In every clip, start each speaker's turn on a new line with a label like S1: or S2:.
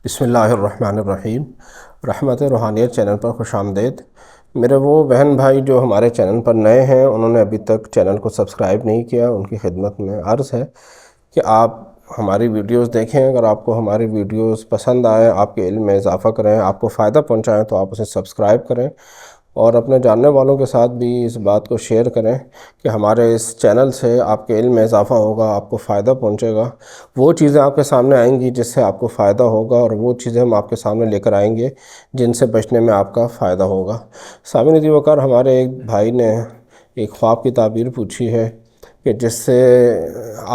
S1: بسم اللہ الرحمن الرحیم۔ رحمت روحانیت چینل پر خوش آمدید۔ میرے وہ بہن بھائی جو ہمارے چینل پر نئے ہیں، انہوں نے ابھی تک چینل کو سبسکرائب نہیں کیا، ان کی خدمت میں عرض ہے کہ آپ ہماری ویڈیوز دیکھیں۔ اگر آپ کو ہماری ویڈیوز پسند آئیں، آپ کے علم میں اضافہ کریں، آپ کو فائدہ پہنچائیں تو آپ اسے سبسکرائب کریں اور اپنے جاننے والوں کے ساتھ بھی اس بات کو شیئر کریں کہ ہمارے اس چینل سے آپ کے علم میں اضافہ ہوگا، آپ کو فائدہ پہنچے گا۔ وہ چیزیں آپ کے سامنے آئیں گی جس سے آپ کو فائدہ ہوگا، اور وہ چیزیں ہم آپ کے سامنے لے کر آئیں گے جن سے بچنے میں آپ کا فائدہ ہوگا۔ سامعین عزیز وقار، ہمارے ایک بھائی نے ایک خواب کی تعبیر پوچھی ہے کہ جس سے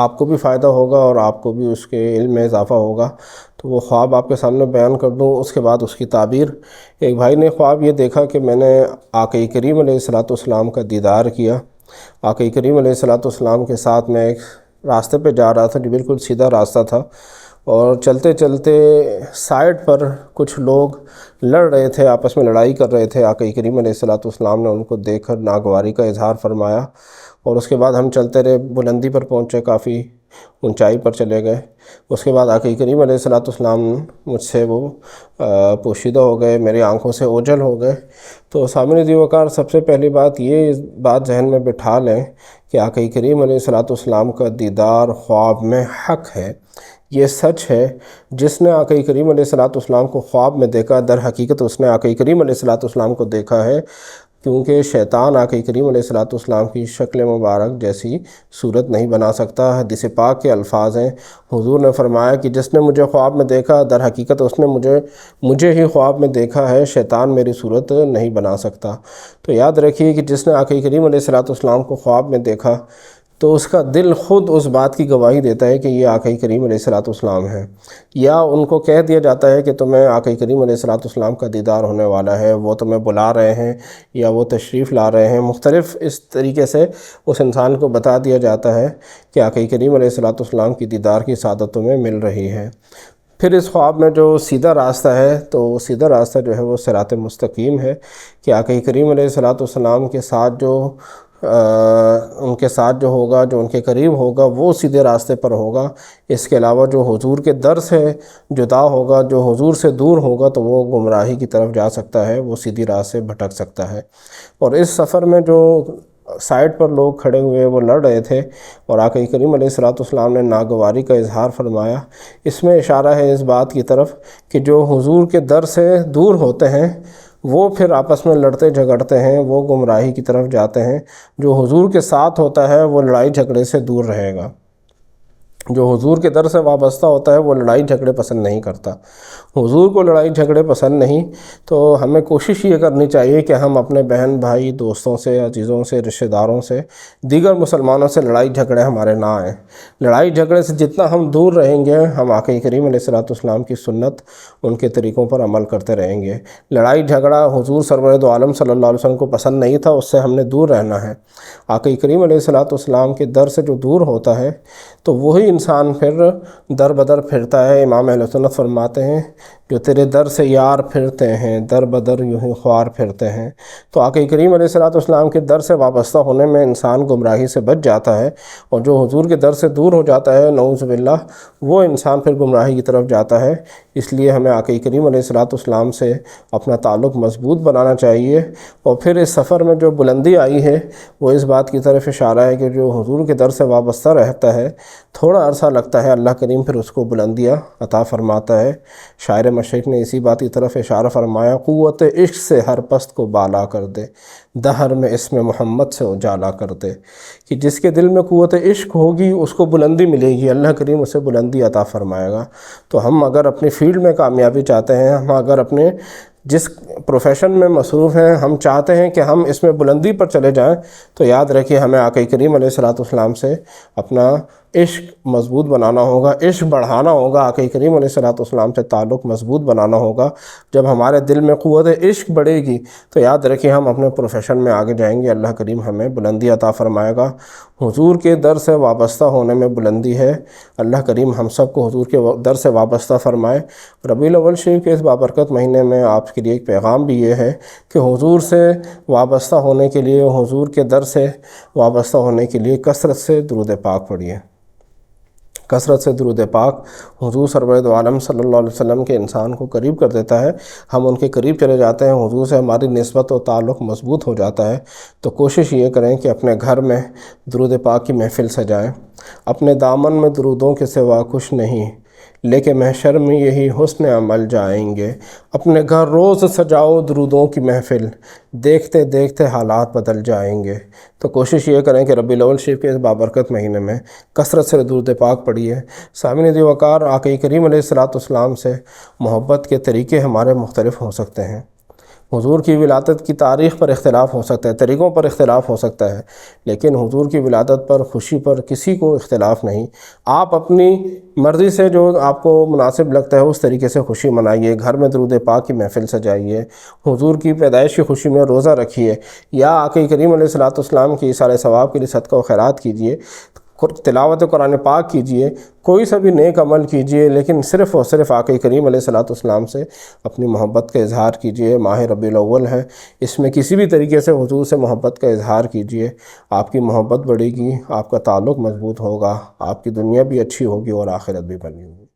S1: آپ کو بھی فائدہ ہوگا اور آپ کو بھی اس کے علم میں اضافہ ہوگا، تو وہ خواب آپ کے سامنے بیان کر دوں، اس کے بعد اس کی تعبیر۔ ایک بھائی نے خواب یہ دیکھا کہ میں نے آقا کریم علیہ السلام کا دیدار کیا۔ آقا کریم علیہ السلام کے ساتھ میں ایک راستے پہ جا رہا تھا جو بالکل سیدھا راستہ تھا، اور چلتے چلتے سائیڈ پر کچھ لوگ لڑ رہے تھے، آپس میں لڑائی کر رہے تھے۔ آقا کریم علیہ السلام نے ان کو دیکھ کر ناگواری کا اظہار فرمایا، اور اس کے بعد ہم چلتے رہے، بلندی پر پہنچے، کافی اونچائی پر چلے گئے۔ اس کے بعد آقا کریم علیہ السلام مجھ سے وہ پوشیدہ ہو گئے، میری آنکھوں سے اوجھل ہو گئے۔ تو سامعین عزیز وقار، سب سے پہلی بات یہ بات ذہن میں بٹھا لیں کہ آقا کریم علیہ السلام کا دیدار خواب میں حق ہے، یہ سچ ہے۔ جس نے آقا کریم علیہ السلام کو خواب میں دیکھا، در حقیقت اس نے آقا کریم علیہ السلام کو دیکھا ہے، کیونکہ شیطان آقا کریم علیہ السلام کی شکل مبارک جیسی صورت نہیں بنا سکتا۔ حدیث پاک کے الفاظ ہیں، حضور نے فرمایا کہ جس نے مجھے خواب میں دیکھا، در حقیقت اس نے مجھے ہی خواب میں دیکھا ہے، شیطان میری صورت نہیں بنا سکتا۔ تو یاد رکھیے کہ جس نے آقا کریم علیہ السلام کو خواب میں دیکھا تو اس کا دل خود اس بات کی گواہی دیتا ہے کہ یہ آقا کریم علیہ السلام ہے، یا ان کو کہہ دیا جاتا ہے کہ تمہیں آقا کریم علیہ السلام کا دیدار ہونے والا ہے، وہ تمہیں بلا رہے ہیں یا وہ تشریف لا رہے ہیں۔ مختلف اس طریقے سے اس انسان کو بتا دیا جاتا ہے کہ آقا کریم علیہ السلام کی دیدار کی سعادت تمہیں مل رہی ہے۔ پھر اس خواب میں جو سیدھا راستہ ہے، تو وہ سیدھا راستہ جو ہے وہ صراط مستقیم ہے، کہ آقا کریم علیہ السلام کے ساتھ جو ان کے ساتھ جو ہوگا، جو ان کے قریب ہوگا، وہ سیدھے راستے پر ہوگا۔ اس کے علاوہ جو حضور کے در سے جدا ہوگا، جو حضور سے دور ہوگا، تو وہ گمراہی کی طرف جا سکتا ہے، وہ سیدھی راہ سے بھٹک سکتا ہے۔ اور اس سفر میں جو سائیڈ پر لوگ کھڑے ہوئے وہ لڑ رہے تھے، اور آقا کریم علیہ السلام نے ناگواری کا اظہار فرمایا۔ اس میں اشارہ ہے اس بات کی طرف کہ جو حضور کے در سے دور ہوتے ہیں وہ پھر آپس میں لڑتے جھگڑتے ہیں، وہ گمراہی کی طرف جاتے ہیں۔ جو حضور کے ساتھ ہوتا ہے وہ لڑائی جھگڑے سے دور رہے گا۔ جو حضور کے در سے وابستہ ہوتا ہے وہ لڑائی جھگڑے پسند نہیں کرتا۔ حضور کو لڑائی جھگڑے پسند نہیں، تو ہمیں کوشش یہ کرنی چاہیے کہ ہم اپنے بہن بھائی، دوستوں سے، عزیزوں سے، رشتہ داروں سے، دیگر مسلمانوں سے لڑائی جھگڑے ہمارے نہ آئیں۔ لڑائی جھگڑے سے جتنا ہم دور رہیں گے، ہم آقا کریم علیہ السلام کی سنت، ان کے طریقوں پر عمل کرتے رہیں گے۔ لڑائی جھگڑا حضور سرور دو عالم صلی اللہ علیہ وسلم کو پسند نہیں تھا، اس سے ہم نے دور رہنا ہے۔ آقا کریم علیہ السلام کے در سے جو دور ہوتا ہے تو وہی انسان پھر در بدر پھرتا ہے۔ امام اہل سنت فرماتے ہیں، جو تیرے در سے یار پھرتے ہیں، در بدر یوں ہی خوار پھرتے ہیں۔ تو آقا کریم علیہ السلام کے در سے وابستہ ہونے میں انسان گمراہی سے بچ جاتا ہے، اور جو حضور کے در سے دور ہو جاتا ہے، نعوذ باللہ، وہ انسان پھر گمراہی کی طرف جاتا ہے۔ اس لیے ہمیں آقا کریم علیہ السلام سے اپنا تعلق مضبوط بنانا چاہیے۔ اور پھر اس سفر میں جو بلندی آئی ہے وہ اس بات کی طرف اشارہ ہے کہ جو حضور کے در سے وابستہ رہتا ہے، تھوڑا عرصہ لگتا ہے، اللہ کریم پھر اس کو بلندیاں عطا فرماتا ہے۔ شاعر مشرق نے اسی بات کی طرف اشارہ فرمایا، قوت عشق سے ہر پست کو بالا کر دے، دہر میں اسم محمد سے اجالا کر دے۔ کہ جس کے دل میں قوت عشق ہوگی اس کو بلندی ملے گی، اللہ کریم اسے بلندی عطا فرمائے گا۔ تو ہم اگر اپنی فیلڈ میں کامیابی چاہتے ہیں، ہم اگر اپنے جس پروفیشن میں مصروف ہیں ہم چاہتے ہیں کہ ہم اس میں بلندی پر چلے جائیں، تو یاد رکھیے ہمیں آقا کریم علیہ السلام سے اپنا عشق مضبوط بنانا ہوگا، عشق بڑھانا ہوگا، آقا کریم علیہ السلام سے تعلق مضبوط بنانا ہوگا۔ جب ہمارے دل میں قوت عشق بڑھے گی تو یاد رکھیے ہم اپنے پروفیشن میں آگے جائیں گے، اللہ کریم ہمیں بلندی عطا فرمائے گا۔ حضور کے در سے وابستہ ہونے میں بلندی ہے، اللہ کریم ہم سب کو حضور کے در سے وابستہ فرمائے۔ ربیع الاول شریف کے اس بابرکت مہینے میں آپ کے لیے ایک پیغام بھی یہ ہے کہ حضور سے وابستہ ہونے کے لیے، حضور کے در سے وابستہ ہونے کے لیے کثرت سے درود پاک پڑھیے۔ کثرت سے درود پاک حضور سرور دو عالم صلی اللہ علیہ وسلم کے انسان کو قریب کر دیتا ہے، ہم ان کے قریب چلے جاتے ہیں، حضور سے ہماری نسبت و تعلق مضبوط ہو جاتا ہے۔ تو کوشش یہ کریں کہ اپنے گھر میں درود پاک کی محفل سجائیں، اپنے دامن میں درودوں کے سوا کچھ نہیں، لیکن محشر میں یہی حسن عمل جائیں گے۔ اپنے گھر روز سجاؤ درودوں کی محفل، دیکھتے دیکھتے حالات بدل جائیں گے۔ تو کوشش یہ کریں کہ ربیع الاول شریف کے اس بابرکت مہینے میں کثرت سے درود پاک پڑھیے۔ سامعین دی وقار، آقا کریم علیہ السلام سے محبت کے طریقے ہمارے مختلف ہو سکتے ہیں، حضور کی ولادت کی تاریخ پر اختلاف ہو سکتا ہے، طریقوں پر اختلاف ہو سکتا ہے، لیکن حضور کی ولادت پر، خوشی پر کسی کو اختلاف نہیں۔ آپ اپنی مرضی سے جو آپ کو مناسب لگتا ہے اس طریقے سے خوشی منائیے، گھر میں درود پاک کی محفل سجائیے، حضور کی پیدائش کی خوشی میں روزہ رکھیے، یا آقا کریم علیہ السلام کی ایصال ثواب کے لیے صدقہ و خیرات کیجیے، تلاوت قرآن پاک کیجیے، کوئی سا بھی نیک عمل کیجیے، لیکن صرف اور صرف آقا کریم علیہ السلام سے اپنی محبت کا اظہار کیجیے۔ ماہ ربیع الاول ہے، اس میں کسی بھی طریقے سے حضور سے محبت کا اظہار کیجیے، آپ کی محبت بڑھے گی، آپ کا تعلق مضبوط ہوگا، آپ کی دنیا بھی اچھی ہوگی اور آخرت بھی بنی ہوگی۔